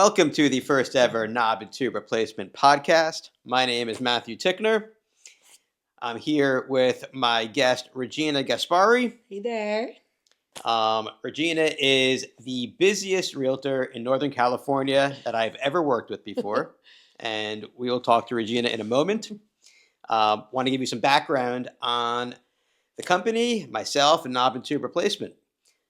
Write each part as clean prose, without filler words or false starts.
Welcome to the first ever knob and tube replacement podcast. My name is Matthew Tickner. I'm here with my guest, Regina Gaspari. Hey there. Regina is the busiest realtor in Northern California that I've ever worked with before. And we will talk to Regina in a moment. Want to give you some background on the company, myself, and knob and tube replacement.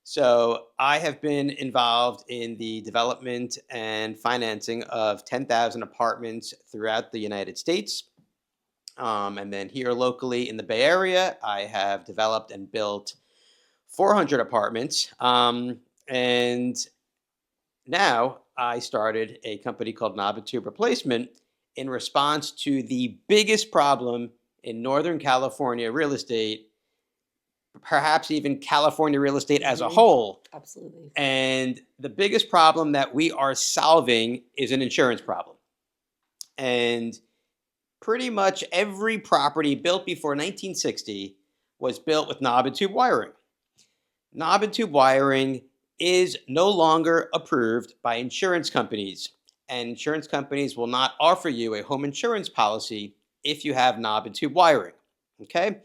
So I have been involved in the development and financing of 10,000 apartments throughout the United States. And then here locally in the Bay Area, I have developed and built 400 apartments. And now I started a company called Knob and Tube Replacement in response to the biggest problem in Northern California real estate, perhaps even California real estate as a whole. Absolutely. And the biggest problem that we are solving is an insurance problem. And pretty much every property built before 1960 was built with knob and tube wiring. Knob and tube wiring is no longer approved by insurance companies, and insurance companies will not offer you a home insurance policy if you have knob and tube wiring. Okay?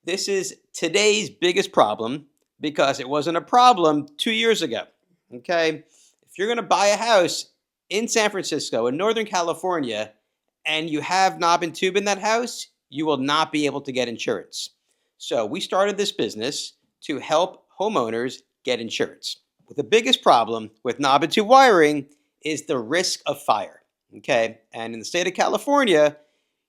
This is today's biggest problem because it wasn't a problem 2 years ago. Okay? If you're going to buy a house in San Francisco, in Northern California, and you have knob and tube in that house, you will not be able to get insurance. So we started this business to help homeowners get insurance. The biggest problem with knob and tube wiring is the risk of fire. Okay? And in the state of California,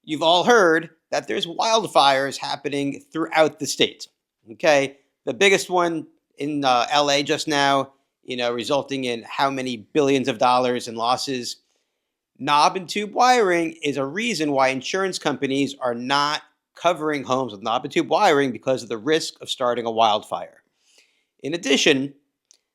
you've all heard that there's wildfires happening throughout the state. Okay, the biggest one in LA just now, resulting in how many billions of dollars in losses. Knob and tube wiring is a reason why insurance companies are not covering homes with knob and tube wiring because of the risk of starting a wildfire. In addition,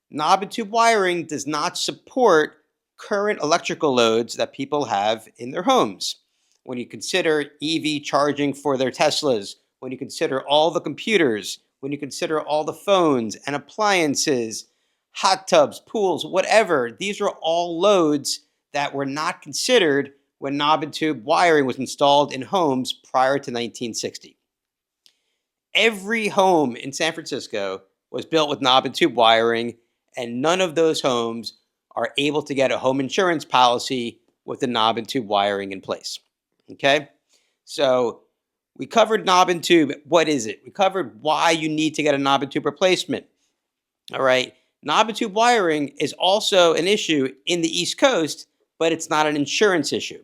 knob and tube wiring does not support current electrical loads that people have in their homes. When you consider EV charging for their Teslas, when you consider all the computers, when you consider all the phones and appliances, hot tubs, pools, whatever, these are all loads that were not considered when knob and tube wiring was installed in homes prior to 1960. Every home in San Francisco was built with knob and tube wiring, and none of those homes are able to get a home insurance policy with the knob and tube wiring in place. Okay, so we covered knob and tube. What is it? We covered why you need to get a knob and tube replacement. All right, knob and tube wiring is also an issue in the East Coast, but it's not an insurance issue.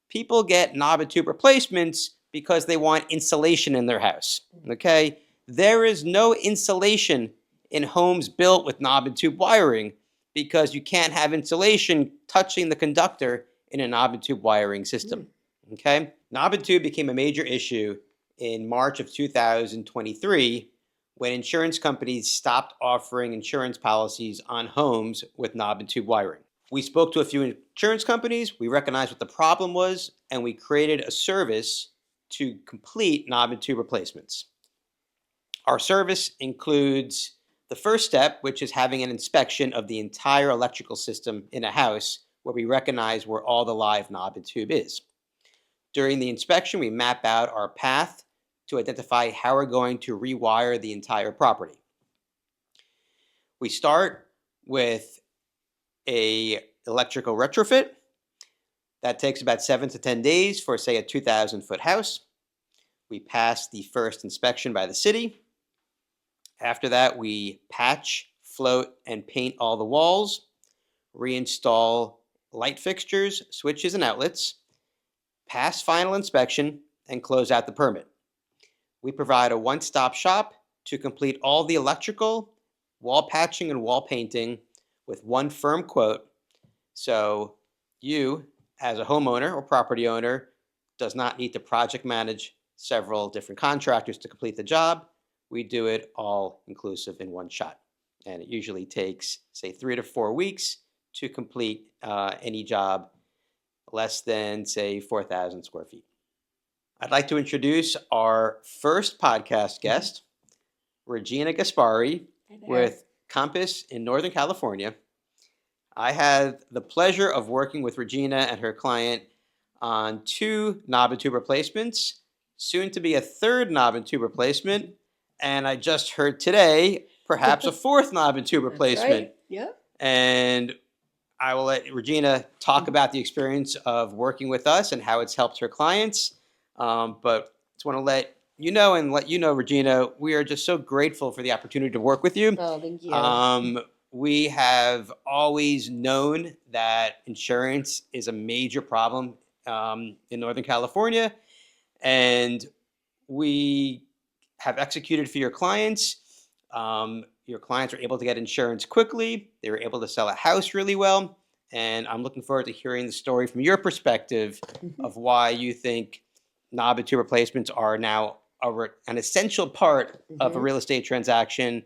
People get knob and tube replacements because they want insulation in their house. Okay, there is no insulation in homes built with knob and tube wiring because you can't have insulation touching the conductor in a knob and tube wiring system. Okay, knob and tube became a major issue in March of 2023 when insurance companies stopped offering insurance policies on homes with knob and tube wiring. We spoke to a few insurance companies, we recognized what the problem was, and we created a service to complete knob and tube replacements. Our service includes the first step, which is having an inspection of the entire electrical system in a house where we recognize where all the live knob and tube is. During the inspection, we map out our path to identify how we're going to rewire the entire property. We start with an electrical retrofit. That takes about 7 to 10 days for, say, a 2,000-foot house. We pass the first inspection by the city. After that, we patch, float, and paint all the walls, reinstall light fixtures, switches, and outlets, pass final inspection, and close out the permit. We provide a one-stop shop to complete all the electrical, wall patching, and wall painting with one firm quote. So you, as a homeowner or property owner, does not need to project manage several different contractors to complete the job. We do it all inclusive in one shot. And it usually takes, say, 3 to 4 weeks to complete any job less than, say, 4,000 square feet. I'd like to introduce our first podcast guest, Regina Gaspari, with Compass in Northern California. I had the pleasure of working with Regina and her client on two knob and tube replacements, soon to be a third knob and tube replacement, and I just heard today perhaps a fourth knob and tube That's replacement. right. Yeah. And I will let Regina talk about the experience of working with us and how it's helped her clients. But just want to let you know and let you know, Regina, we are just so grateful for the opportunity to work with you. Oh, thank you. We have always known that insurance is a major problem in Northern California, and we have executed for your clients. Your clients were able to get insurance quickly. They were able to sell a house really well. And I'm looking forward to hearing the story from your perspective of why you think knob and tube replacements are now an essential part of a real estate transaction.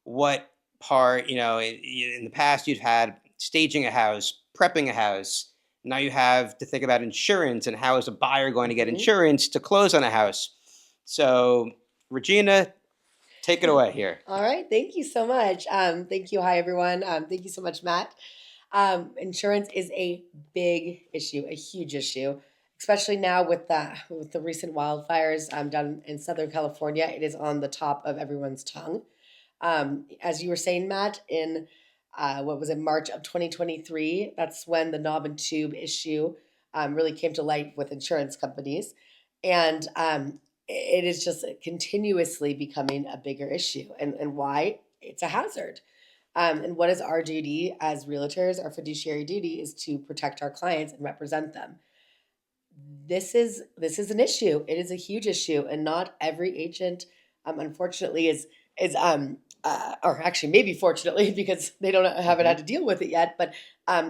What part, in the past you've had staging a house, prepping a house. Now you have to think about insurance and how is a buyer going to get insurance to close on a house. So, Regina, take it away here. All right. Thank you so much. Thank you. Hi, everyone. Thank you so much, Matt. Insurance is a big issue, a huge issue, especially now with the recent wildfires down in Southern California. It is on the top of everyone's tongue. As you were saying, Matt, in what was it, March of 2023, that's when the knob and tube issue really came to light with insurance companies. And it is just continuously becoming a bigger issue. And why? It's a hazard. And what is our duty as realtors? Our fiduciary duty is to protect our clients and represent them. This is an issue. It is a huge issue, and not every agent, unfortunately, or actually maybe fortunately, because they haven't had to deal with it yet, but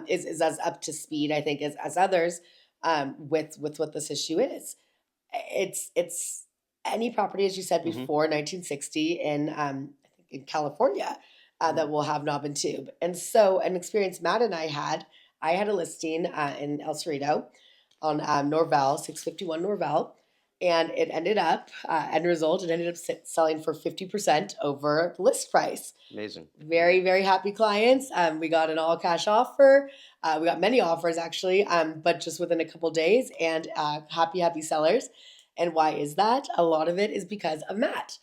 is as up to speed, I think, as others with what this issue is. It's any property, as you said before, 1960 in California that will have knob and tube. And so an experience Matt and I had a listing in El Cerrito on Norvell, 651 Norvell. And it ended up, end result, it ended up selling for 50% over the list price. Amazing. Very, very happy clients. We got an all cash offer. We got many offers actually, but just within a couple days, and happy sellers. And why is that? A lot of it is because of Matt.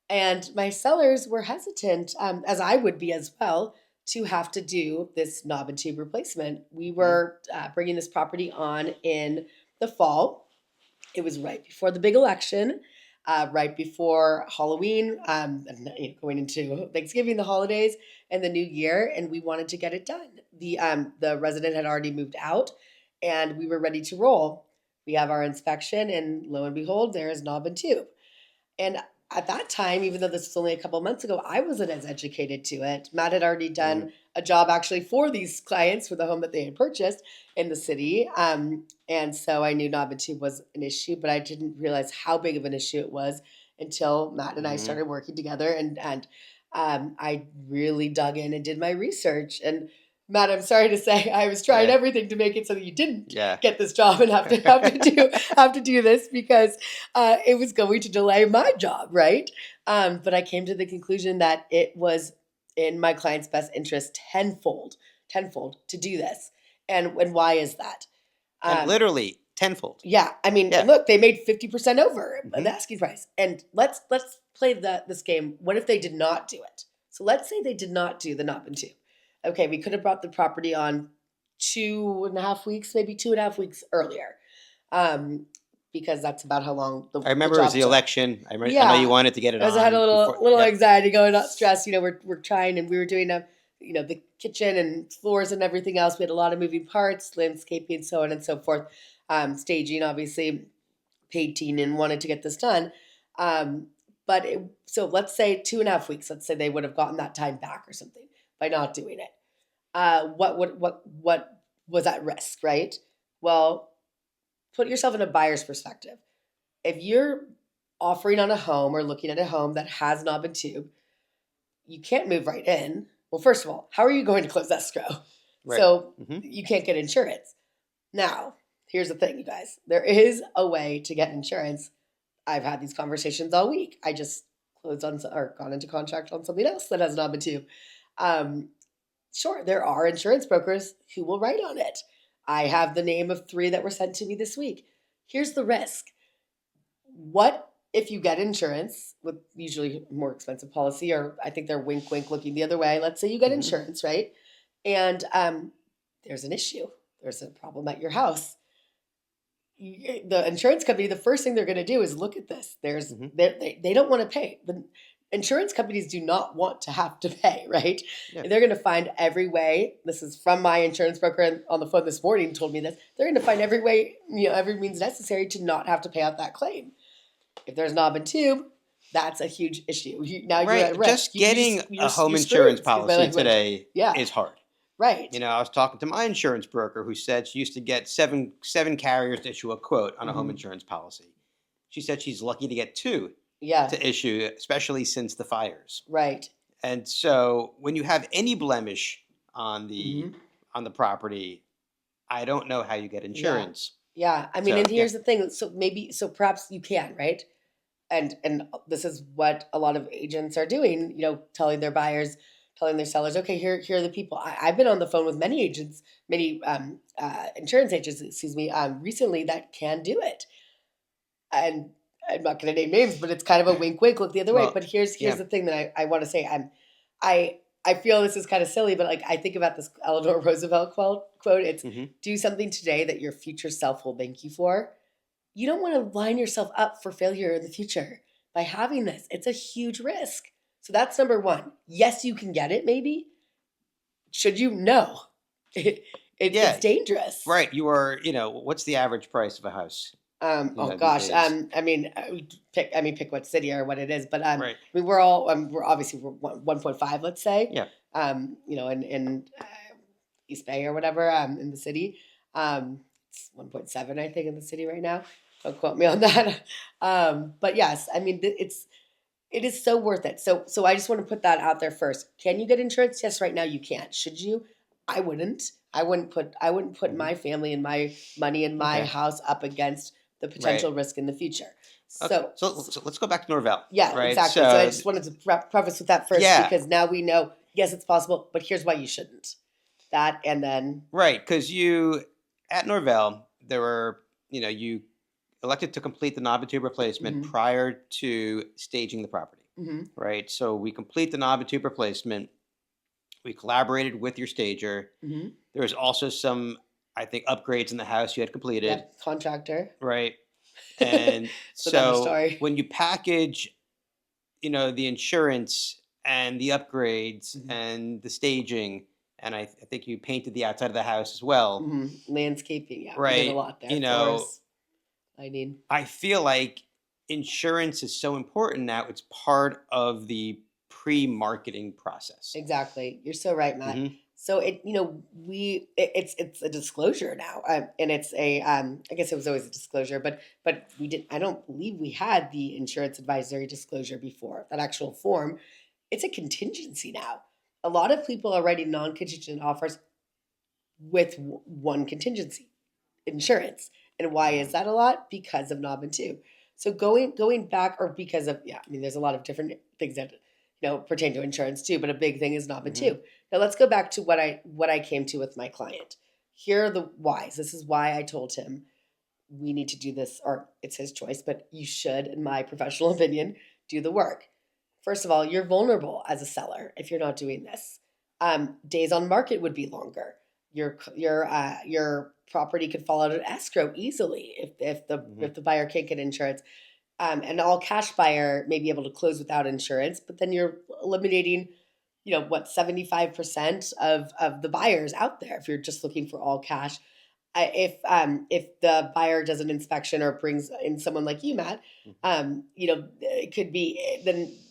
And my sellers were hesitant, as I would be as well, to have to do this knob and tube replacement. We were bringing this property on in the fall. It was right before the big election, right before Halloween, and going into Thanksgiving, the holidays, and the new year, and we wanted to get it done. The resident had already moved out, and we were ready to roll. We have our inspection, and lo and behold, there is knob and tube. And at that time, even though this was only a couple of months ago, I wasn't as educated to it. Matt had already done a job actually for these clients for the home that they had purchased in the city. And so I knew knob and tube was an issue, but I didn't realize how big of an issue it was until Matt and I started working together. And I really dug in and did my research. And Matt, I'm sorry to say, I was trying everything to make it so that you didn't get this job and have to do this, because it was going to delay my job, right? But I came to the conclusion that it was in my client's best interest tenfold to do this. And why is that? And literally tenfold. Yeah, I mean, look, they made 50% over the asking price. And let's play this game. What if they did not do it? So let's say they did not do the knob and tube. Okay, we could have brought the property on 2.5 weeks, maybe 2.5 weeks earlier, because that's about how long I remember it was the election. I know you wanted to get it on. I had a little anxiety going, not stress. We're trying, and we were doing the kitchen and floors and everything else. We had a lot of moving parts, landscaping, so on and so forth. Staging, obviously, painting, and wanted to get this done. So let's say 2.5 weeks. Let's say they would have gotten that time back or something by not doing it. What was at risk, right? Well, put yourself in a buyer's perspective. If you're offering on a home or looking at a home that has knob and tube, you can't move right in. Well, first of all, how are you going to close escrow? Right. So you can't get insurance. Now, here's the thing, you guys. There is a way to get insurance. I've had these conversations all week. I just closed on or gone into contract on something else that has knob and tube. Sure, there are insurance brokers who will write on it. I have the name of 3 that were sent to me this week. Here's the risk. What if you get insurance with usually more expensive policy, or I think they're wink wink looking the other way. Let's say you get Hmm. insurance, right? And there's an issue. There's a problem at your house. The insurance company, the first thing they're going to do is look at this. Hmm. They don't want to pay. The insurance companies do not want to have to pay, right? Yeah. And they're going to find every way. This is from my insurance broker on the phone this morning told me this. They're going to find every way, every means necessary to not have to pay out that claim. If there's knob and tube, that's a huge issue. Now you're at Right. risk. Just getting a home You're insurance screwed. Excuse my policy language. today Yeah, is hard. right. I was talking to my insurance broker who said she used to get seven carriers to issue a quote on a home Hmm. insurance policy. She said she's lucky to get 2 Yeah, to issue, especially since the fires. right. And so when you have any blemish on Hmm. the property, I don't know how you get Yeah, insurance. yeah. I mean, So and yeah. here's the thing. So perhaps you can, right? And this is what a lot of agents are doing. Telling their buyers, telling their sellers, okay, here are the people. I've been on the phone with many agents, many insurance agents, excuse me, recently that can do it. And I'm not going to name names, but it's kind of a wink, wink, look the other way. Well, But here's yeah. the thing that I want to say. I feel this is kind of silly, but like I think about this Eleanor Roosevelt quote. It's Hmm. do something today that your future self will thank you for. You don't want to line yourself up for failure in the future by having this. It's a huge risk. So that's number one. Yes, you can get it. Maybe should you? No, it's Yeah. dangerous. Right. You are, what's the average price of a house, Oh these gosh. days? I mean, pick what city or what it is, but Right. I mean, we're obviously we're 1.5, let's say. Yeah. In East Bay or whatever, in the city, it's 1.7, I think, in the city right now. Don't quote me on that. But yes, I mean, it is so worth it. So I just want to put that out there first. Can you get insurance? Yes, right now you can. Should you? I wouldn't. I wouldn't put Hmm. my family and my money in my Okay. house up against the Right. potential risk in the future. Okay. So, So let's go back to Norvell. yeah, Right. exactly. So I So just wanted to preface with that first yeah. because now we know, yes, it's possible, but here's why you shouldn't. That and then, Right. Because at Norvell, there were, you elected to complete the knob and tube replacement hmm prior to staging the property. hmm Right. So we complete the knob and tube replacement. We collaborated with your stager. hmm There was also some, I think, upgrades in the house you had completed. yep, contractor. Right. And It's another so story. when you package, the insurance and the upgrades hmm and the staging, and I think you painted the outside of the house as well. Landscaping, yeah, we did a Right. lot there. Floors, lighting. I feel like insurance is so important now. It's part of the pre-marketing process. Exactly. You're so right, Matt. Hmm. So it's a disclosure now, and it's a I guess it was always a disclosure, but we didn't. I don't believe we had the insurance advisory disclosure before that actual form. It's a contingency now. A lot of people are writing non-contingent offers with one contingency, insurance. And why is that a lot? Because of knob and tube. So going back, or because of, yeah, I mean, there's a lot of different things that pertain to insurance too, but a big thing is knob and Hmm. tube. Now let's go back to what I came to with my client. Here are the whys. This is why I told him we need to do this, or it's his choice, but you should, in my professional opinion, do the work. First of all, you're vulnerable as a seller if you're not doing this. Days on market would be longer. Your property could fall out of escrow easily if the Hmm. if the buyer can't get insurance. An all cash buyer may be able to close without insurance, but then you're eliminating, 75% of the buyers out there if you're just looking for all cash. If the buyer does an inspection or brings in someone like you, Matt, it could be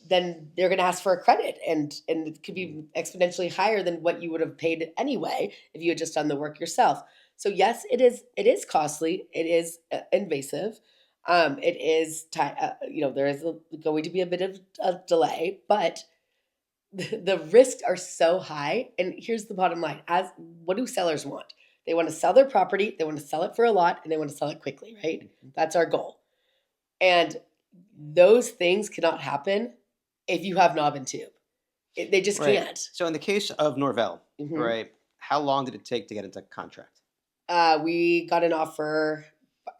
then they're going to ask for a credit, and it could be exponentially higher than what you would have paid anyway if you had just done the work yourself. So yes, it is costly, it is invasive, it is there is going to be a bit of a delay, but the risks are so high. And here's the bottom line: as what do sellers want? They want to sell their property, they want to sell it for a lot, and they want to sell it quickly, right? That's our goal. And those things cannot happen if you have knob and tube. They just Right. can't. So in the case of Norvell, Hmm. right, how long did it take to get into contract? We got an offer.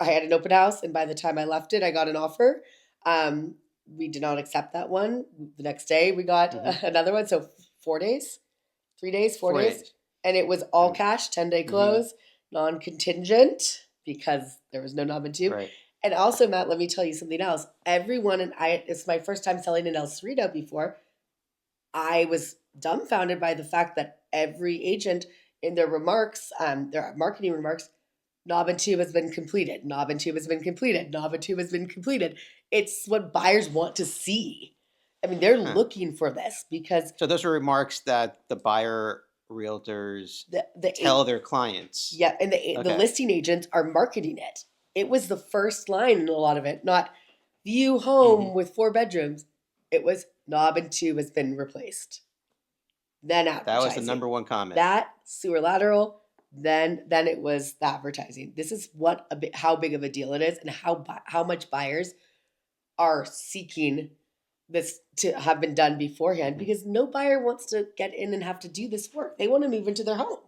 I had an open house, and by the time I left it, I got an offer. We did not accept that one. The next day, we got Hmm. another one. So 4 days, 3 days, four 4 days, days. and it was all cash, 10-day Mm-hmm. close, non contingent because there was no knob and tube. Right. And also, Matt, let me tell you something else. Everyone, and I, it's my first time selling in El Cerrito before. I was dumbfounded by the fact that every agent in their remarks, their marketing remarks, knob and tube has been completed. Knob and tube has been completed. Knob and tube has been completed. It's what buyers want to see. I mean, they're Huh. looking for this because So those are remarks that the buyer realtors the tell their clients. yeah, and the Okay. listing agents are marketing it. It was the first line in a lot of it, not view Hmm. home with 4 bedrooms. It was knob and tube has been replaced. Then That was the advertising. number one comment. That sewer lateral, then it was the advertising. This is what how big of a deal it is, and how much buyers are seeking this to have been done beforehand, Mhm. because no buyer wants to get in and have to do this work. They want to move into their home.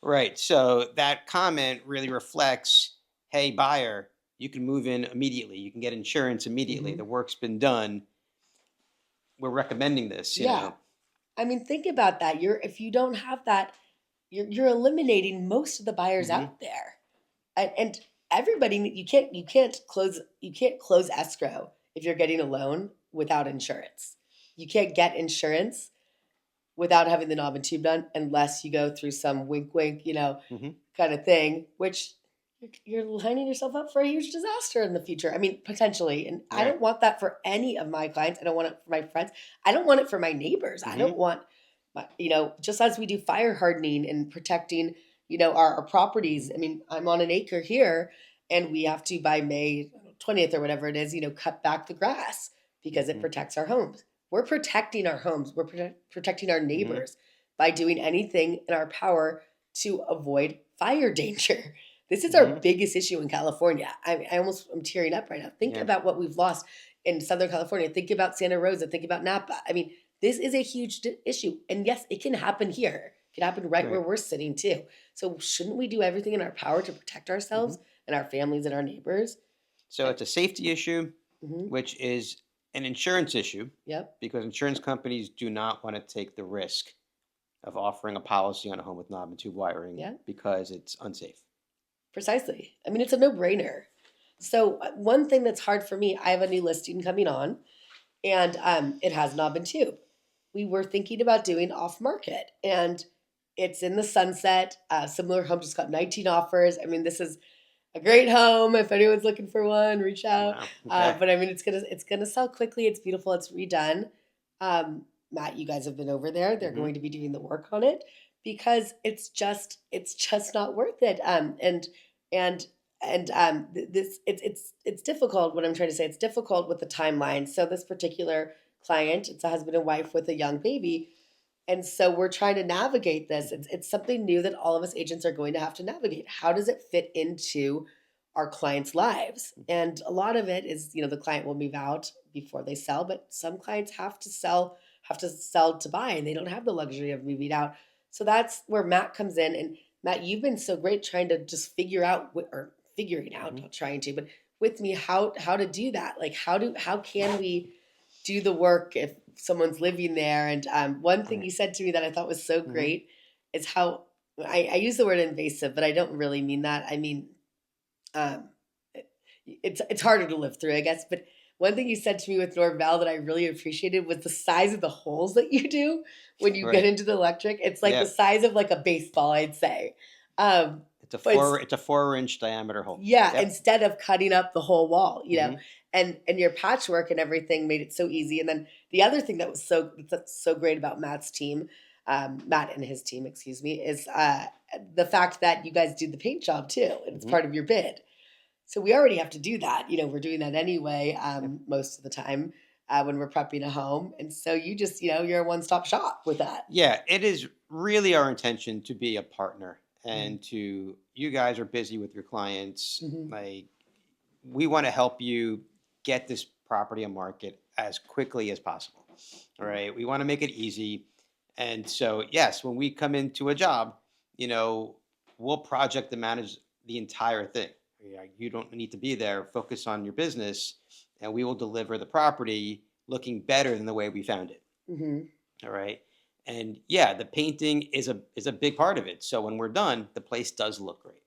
Right. So that comment really reflects, hey, buyer, you can move in immediately. You can get insurance immediately. Hmm. The work's been done. We're recommending this, you Yeah, know. I mean, think about that. If you don't have that, you're eliminating most of the buyers Hmm. out there. And everybody, you can't close escrow if you're getting a loan without insurance. You can't get insurance without having the knob and tube done unless you go through some wink wink, Hmm. kind of thing, which you're lining yourself up for a huge disaster in the future. I mean, potentially. And I Right. don't want that for any of my clients. I don't want it for my friends. I don't want it for my neighbors. I Hmm. don't want just as we do fire hardening and protecting, our properties. I mean, I'm on an acre here, and we have to, by May 20th or whatever it is, cut back the grass because it Hmm. protects our homes. We're protecting our homes. We're protecting our Hmm. neighbors by doing anything in our power to avoid fire danger. This is our Hmm. biggest issue in California. I'm tearing up right now. Think Yeah. about what we've lost in Southern California. Think about Santa Rosa. Think about Napa. I mean, this is a huge issue. And yes, it can happen here. It can happen right where Right. we're sitting too. So shouldn't we do everything in our power to protect Hmm. ourselves and our families and our neighbors? So it's a safety issue, Mm-hmm. which is an insurance issue Yep. because insurance companies do not want to take the risk of offering a policy on a home with knob and tube wiring Yeah. because it's unsafe. Precisely. I mean, it's a no-brainer. So one thing that's hard for me, I have a new listing coming on, and it has knob and tube. We were thinking about doing off market, and it's in the Sunset. Similar home just got 19 offers. I mean, this is a great home. If anyone's looking for one, reach out. Wow. Okay. But I mean, it's gonna sell quickly. It's beautiful. It's redone. Matt, you guys have been over there. They're Hmm. going to be doing the work on it because it's just not worth it. And this it's difficult. What I'm trying to say, it's difficult with the timeline. So this particular client, it's a husband and wife with a young baby, and so we're trying to navigate this. It's something new that all of us agents are going to have to navigate. How does it fit into our clients' lives? And a lot of it is, the client will move out before they sell, but some clients have to sell to buy, and they don't have the luxury of moving out. So that's where Matt comes in. And Matt, you've been so great trying to just figuring out, Hmm. not trying to, but with me how to do that. Like how can we do the work if someone's living there? And one thing Right. you said to me that I thought was so Hmm. great is how I use the word invasive, but I don't really mean that. I mean, um, it's harder to live through, I guess. But one thing you said to me with Norvell that I really appreciated was the size of the holes that you do when you get Right. into the electric. It's like the Yeah. size of like a baseball, I'd say. Um, It's a but it's 4-inch diameter hole. yeah, Yep. instead of cutting up the whole wall, Hmm. and your patchwork and everything made it so easy. And then the other thing that's so great about Matt's team, Matt and his team, excuse me, is the fact that you guys do the paint job too, and it's Hmm. part of your bid. So we already have to do that. We're doing that anyway, Yep. most of the time when we're prepping a home. And so you just, you're a one-stop shop with that. Yeah, it is really our intention to be a partner Mhm. and to you guys are busy with your clients. Mhm. Like we want to help you get this property on market as quickly as possible. All right. We want to make it easy. And so, yes, when we come into a job, you know, we'll project and manage the entire thing. You don't need to be there. Focus on your business, and we will deliver the property looking better than the way we found it. Hmm. All right. And yeah, the painting is a big part of it. So when we're done, the place does look great.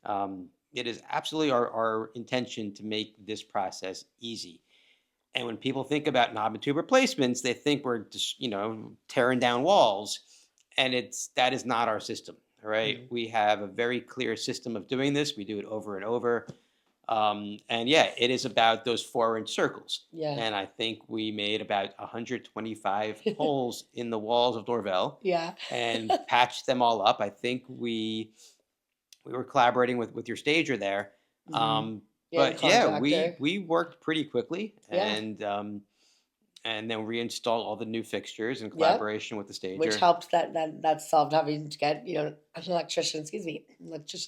Hmm. It is absolutely our intention to make this process easy. And when people think about knob and tube replacements, they think we're just, tearing down walls. And that is not our system. All right. Hmm. We have a very clear system of doing this. We do it over and over. And yeah, it is about those 4-inch circles. Yeah. And I think we made about 125 holes in the walls of Norvell Yeah. and patched them all up. I think we were collaborating with your stager there. Hmm. Yeah, the But yeah, contractor. we worked pretty quickly Yeah. and then reinstalled all the new fixtures in Yep. collaboration with the Which stager. helped that solved having to get an electrician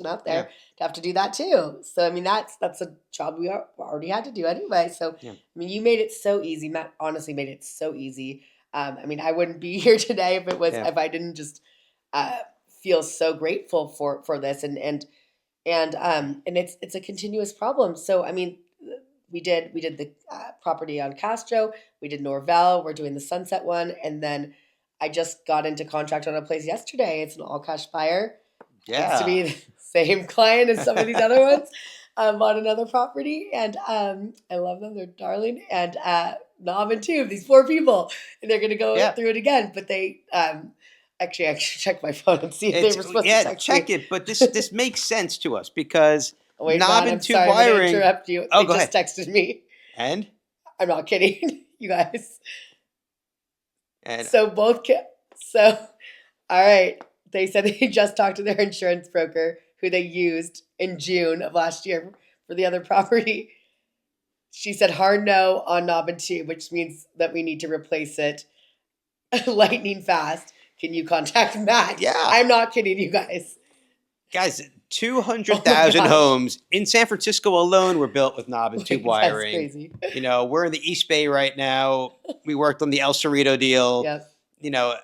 out Yeah. there to have to do that too. So I mean that's a job we already had to do anyway. So Yeah. I mean you made it so easy. Matt honestly made it so easy. I mean I wouldn't be here today Yeah. if I didn't just uh, feel so grateful for this and it's a continuous problem. So I mean we did the property on Castro, we did Norvell, we're doing the Sunset one, and then I just got into contract on a place yesterday. It's an all cash buyer. Happens to be Yeah. the same client as some of these other ones on another property, and I love them. They're darling, and knob and tube. These poor people, and they're gonna go Yeah. through it again. But they actually I should check my phone and see if they were supposed to Yeah, text check me. it. But this makes sense to us because Oh, wait, knob Matt, I'm and tube sorry, I'm gonna wiring. interrupt you. Oh, They go just ahead. texted me. And I'm not kidding, you guys. and So so all right. They said they just talked to their insurance broker who they used in June of last year for the other property. She said hard no on knob and tube, which means that we need to replace it lightning fast. Can you contact Matt? yeah, I'm not kidding you guys. guys, Oh my 200,000 gosh. homes in San Francisco alone were built with knob and tube That's wiring. crazy. We're in the East Bay right now. We worked on the El Cerrito deal. Yep.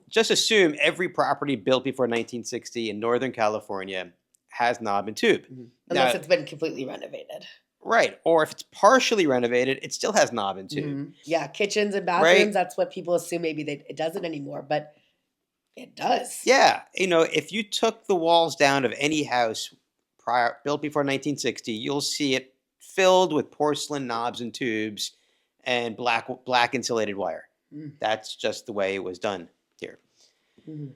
Just assume every property built before 1960 in Northern California has knob and tube. Unless Now, it's been completely renovated. right. Or if it's partially renovated, it still has knob and tube. Mhm. Yeah, kitchens and bathrooms, that's what people assume maybe it doesn't anymore, but it does. Yeah. If you took the walls down of any house built before 1960, you'll see it filled with porcelain knobs and tubes and black insulated wire. Mm. That's just the way it was done here. Mhm.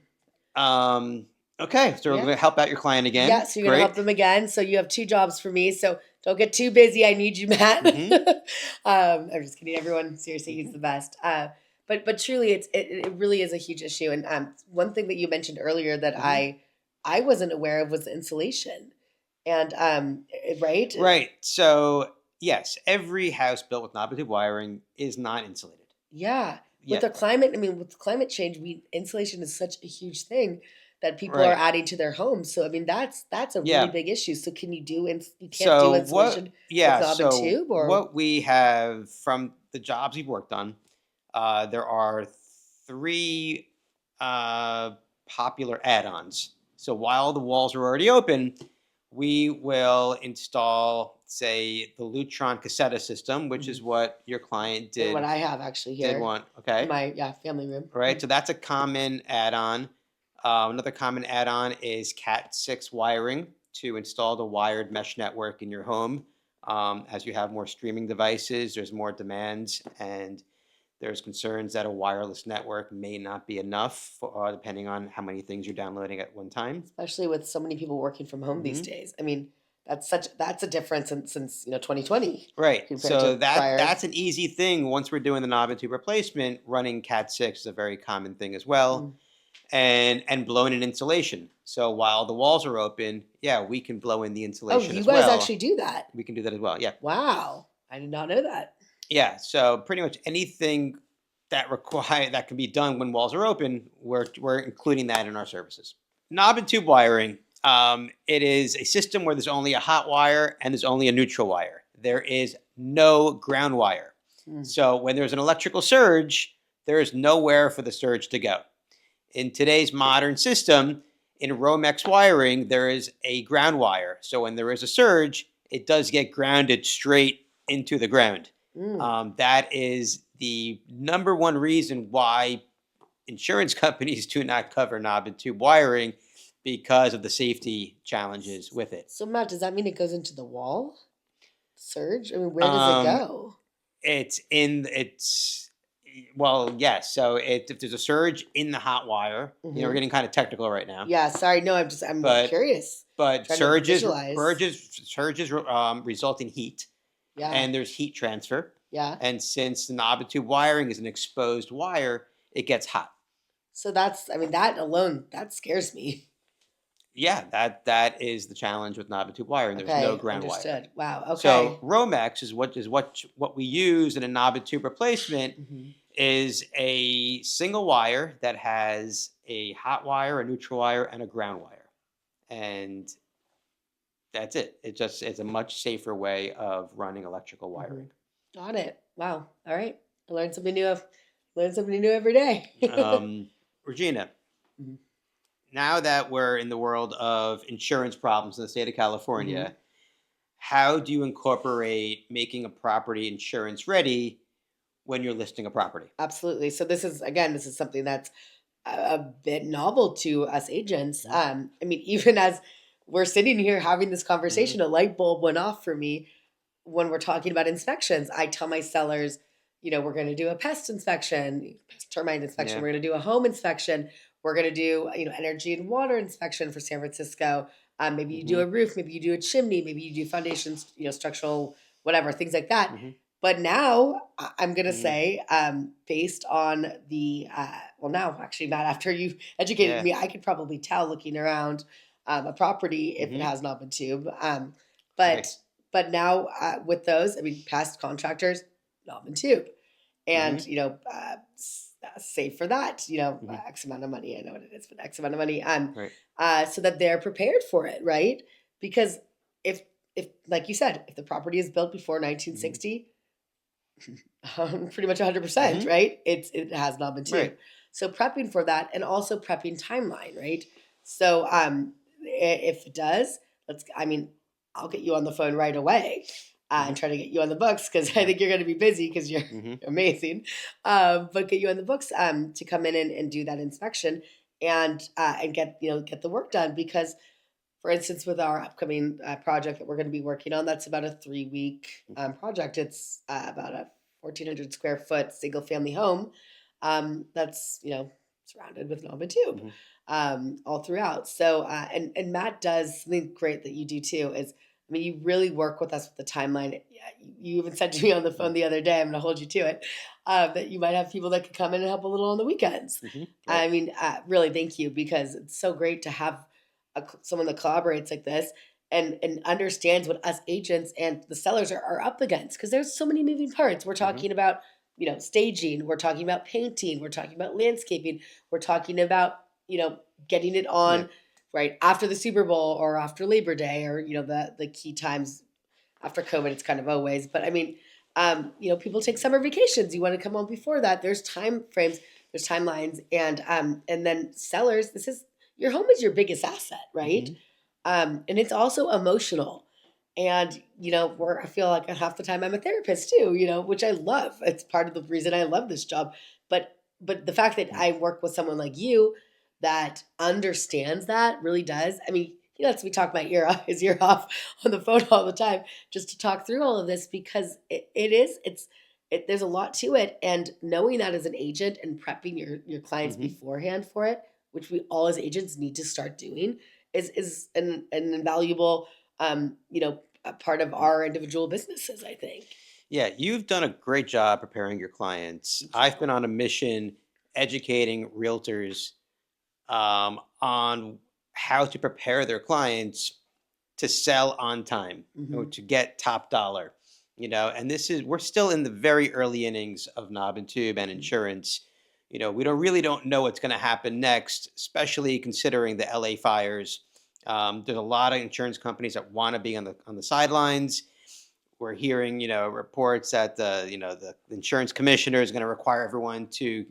Okay, so we're Yeah. going to help out your client again. Yeah, so you're gonna Great. help them again. So you have 2 jobs for me. So don't get too busy. I need you, Matt. Mhm. I'm just kidding. Everyone, seriously, he's the best. But truly, it really is a huge issue. And one thing that you mentioned earlier that Mhm. I wasn't aware of was the insulation. And right, Right. So, yes, every house built with knob and tube wiring is not insulated. yeah. Yeah. With the climate, I mean, with climate change, insulation is such a huge thing that people are Right. adding to their homes. So I mean, that's a really Yeah. big issue. So can you do you can't do So insulation with knob and tube or what we have from the jobs we've worked on, there are 3 popular add-ons. So while the walls are already open, we will install, say, the Lutron Cassetta system, which is what your client and what did I have actually here want. in Okay. my family room. Right. So that's a common add-on. Another common add-on is Cat6 wiring to install the wired mesh network in your home. As you have more streaming devices, there's more demands, and there's concerns that a wireless network may not be enough, depending on how many things you're downloading at one time. Especially with so many people working from home these Mhm. days. I mean, that's a difference since 2020 Right. compared So to prior. that's an easy thing. Once we're doing the knob and tube replacement, running Cat6 is a very common thing as well. Mm. And blown in insulation. So while the walls are open, yeah, we can blow in the Oh, insulation you as guys well. actually do that? We can do that as well. Yeah. Wow, I did not know that. Yeah. So pretty much anything that can be done when walls are open, we're including that in our services. Knob and tube wiring. It is a system where there's only a hot wire and there's only a neutral wire. There is no ground wire. Mm. So when there's an electrical surge, there is nowhere for the surge to go. In today's modern system, in Romex wiring, there is a ground wire. So when there is a surge, it does get grounded straight into the ground. Mm. That is the number one reason why insurance companies do not cover knob and tube wiring, because of the safety challenges with it. So Matt, does that mean it goes into the wall? Surge? I mean, where does it Um, go? it's well, yes. So if there's a surge in the hot wire, we're Hmm. getting kind of technical right now, Yeah, sorry. No, I'm but curious. but Trying to surges visualize. surges result in heat, Yeah, and there's heat transfer. yeah. And since the knob and tube wiring is an exposed wire, it gets hot. So that's, I mean, that alone, that scares me. Yeah, that is the challenge with knob and tube wiring. There's no Okay, ground wire. understood. Wow. So Okay. Romex is what we use in a knob and tube replacement, Hmm. is a single wire that has a hot wire, a neutral wire, and a ground wire, and that's it. It's a much safer way of running electrical Hmm. wiring. Got it. Wow. All right. I learned something new. Learn something new every day. Regina, Mhm. now that we're in the world of insurance problems in the state of Mhm. California, how do you incorporate making a property insurance ready when you're listing a property? Absolutely. So this is again, this is something that's a bit novel to us agents. Mhm, I mean, even as we're sitting here having this mhm, conversation, a light bulb went off for me when we're talking about inspections. I tell my sellers, we're going to do a pest inspection, pest termite inspection. yeah. We're going to do a home inspection. We're going to do, energy and water inspection for San Francisco. Maybe you do Mhm, a roof, maybe you do a chimney, maybe you do foundations, structural, whatever, things like that. mhm, But now I'm going to mhm, say, based on well, now actually, Matt, after you educated yeah. me, I could probably tell looking around a property if it Mhm, has knob and tube. right. But now with those, I mean, past contractors, knob and tube, and Mhm, save for that, mhm, X amount of money. I know what it is, but X amount of money, right. so that they're prepared for it, right? Because if if like you said, if the property is built before Mhm, 1960, pretty much 100%, mhm, right? It has knob and tube. right. So prepping for that and also prepping timeline, right? So if it does, I mean, I'll get you on the phone right away and Mhm, try to get you on the books because I yeah. think you're going to be busy because you're Mhm, amazing. But get you on the books to come in and do that inspection and get the work done because for instance, with our upcoming project that we're going to be working on, that's about a 3 week mhm, project. It's about a 1,400 square foot single family home that's surrounded with knob and tube mhm, all throughout. So and Matt does something great that you do too. Is I mean, you really work with us with the timeline. Yeah, you even said to me on the phone mhm, the other day. I'm going to hold you to it. That you might have people that could come in and help a little on the weekends. mhm, right. I mean, really, thank you because it's so great to have someone that collaborates like this and understands what us agents and the sellers are up against because there's so many moving parts. We're Mhm, talking about staging, we're talking about painting, we're talking about landscaping, we're talking about getting it yeah. on right after the Super Bowl or after Labor Day or the key times after COVID. It's kind of always, but I mean, people take summer vacations. You want to come home before that. There's time frames, there's timelines, and then sellers. This is your home is your biggest asset, right? Mhm, And it's also emotional. And where I feel like half the time I'm a therapist too, which I love. It's part of the reason I love this job. But the fact that mhm, I work with someone like you that understands that really does. I mean, he lets me talk my ear off, his ear off on the phone all the time just to talk through all of this because there's a lot to it. And knowing that as an agent and prepping your clients mhm. beforehand for it, which we all as agents need to start doing, is an invaluable a part of our individual businesses, I think. Yeah, you've done a great job preparing your clients. Thank I've you. been on a mission educating realtors on how to prepare their clients to sell on time or Hmm. to get top dollar. And we're still in the very early innings of knob and tube and insurance. We don't know what's going to happen next, especially considering the LA fires. There's a lot of insurance companies that want to be on the sidelines. we're hearing, reports that the insurance commissioner is going to require everyone to,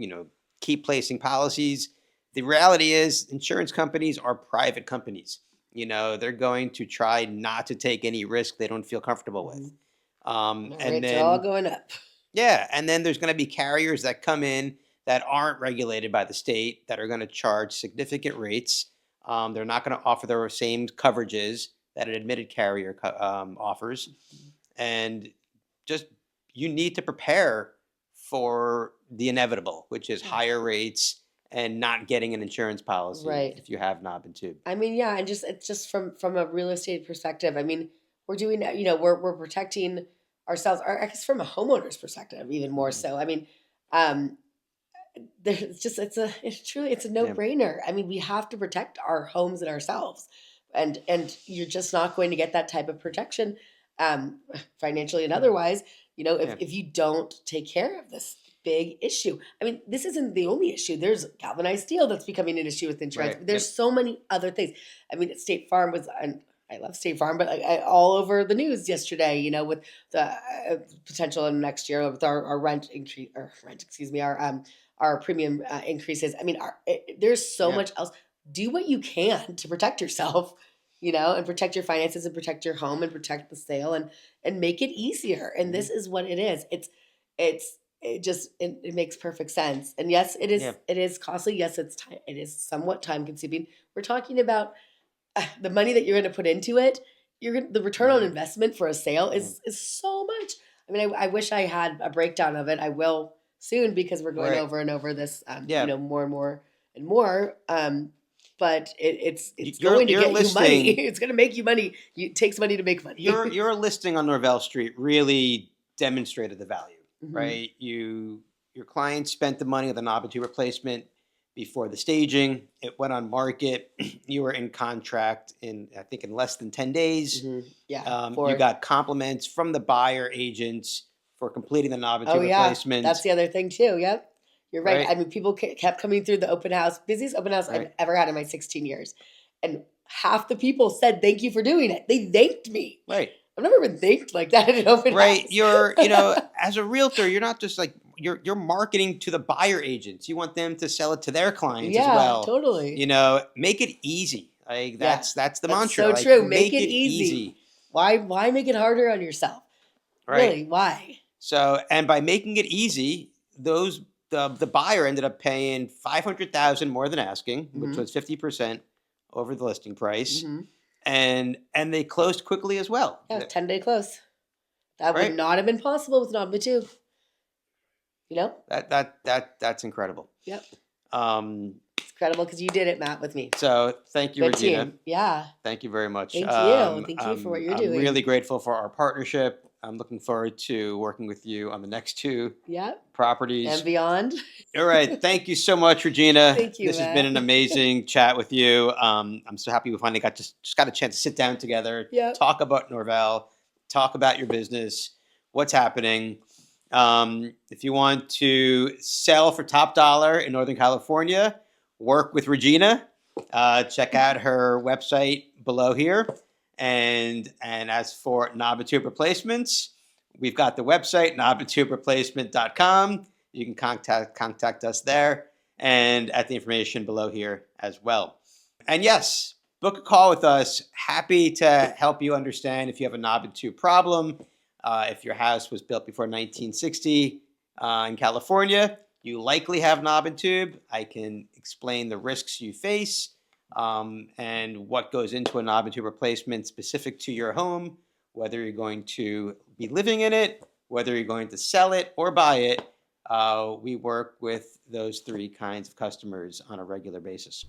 keep placing policies. The reality is insurance companies are private companies. They're going to try not to take any risk they don't feel comfortable with. The And rates are all then, going up. yeah, and then there's going to be carriers that come in that aren't regulated by the state that are going to charge significant rates. They're not going to offer the same coverages that an admitted carrier offers. And just you need to prepare for the inevitable, which is higher rates and not getting an insurance policy Right. if you have knob and tube. I mean, yeah, and it's just from a real estate perspective. I mean, we're doing, we're protecting ourselves, or I guess from a homeowner's perspective, even more so. I mean, um, it's a no Yeah. brainer. I mean, we have to protect our homes and ourselves, and you're just not going to get that type of protection, financially and otherwise. Yeah. If you don't take care of this big issue. I mean, this isn't the only issue. There's galvanized steel that's becoming an issue with insurance. Right. There's so many other things. I mean, State Farm was, and I love State Farm, but all over the news yesterday, with the potential in next year with our rent increase, or rent, excuse me, our premium increases. I mean, there's so Yeah. much else. Do what you can to protect yourself, and protect your finances and protect your home and protect the sale and make it easier. And this is what it is. It makes perfect sense. And yes, it is. Yeah. It is costly. Yes, it is somewhat time consuming. We're talking about the money that you're going to put into it. The return on investment for a sale is so much. I mean, I wish I had a breakdown of it. I will soon, because we're going Right. over and over this, Yeah. more and more and more. But it's You're- going to you're get you money. listing- It's going to make you money. It takes money to make money. Your listing on Norvell Street really demonstrated the value, Mhm. right? Your client spent the money on the knob and tube replacement before the staging. It went on market. You were in contract in less than 10 days. Mhm. Yeah. You got compliments from the buyer agents for completing the knob and tube replacement. That's the other thing too. Yep. You're right. Right. I mean, people kept coming through the open house, busiest open house I've Right. ever had in my 16 years. And half the people said, thank you for doing it. They thanked me. Right. I've never been thanked like that at an open Right. house. You're, as a realtor, you're not just like you're marketing to the buyer agents. You want them to sell it to their clients as well. Totally. Make it easy. Like that's the mantra. So Like, true. Make it easy. Why make it harder on yourself? Right. Really? Why? So, and by making it easy, the buyer ended up paying $500,000 more than asking, which Mhm. was 50% over the listing price, Mhm. and they closed quickly as well. Yeah, 10-day close. That Right. would not have been possible with Knob too. That's incredible. Yep. It's incredible because you did it, Matt, with me. So thank you, Good Regina. team. Yeah. Thank you very much. Thank you. Thank you for what you're doing. I'm really grateful for our partnership. I'm looking forward to working with you on the next two Yep. properties. And beyond. All right. Thank you so much, Regina. Thank you, This has Matt. been an amazing chat with you. I'm so happy we finally just got a chance to sit down together, Yep. talk about Norvell, talk about your business, what's happening. If you want to sell for top dollar in Northern California, work with Regina. Check out her website below here. And as for knob and tube replacements, we've got the website, knobandtubereplacement.com. You can contact us there and at the information below here as well. And yes, book a call with us. Happy to help you understand if you have a knob and tube problem. If your house was built before 1960 in California, you likely have knob and tube. I can explain the risks you face and what goes into a knob and tube replacement specific to your home, whether you're going to be living in it, whether you're going to sell it or buy it. We work with those three kinds of customers on a regular basis.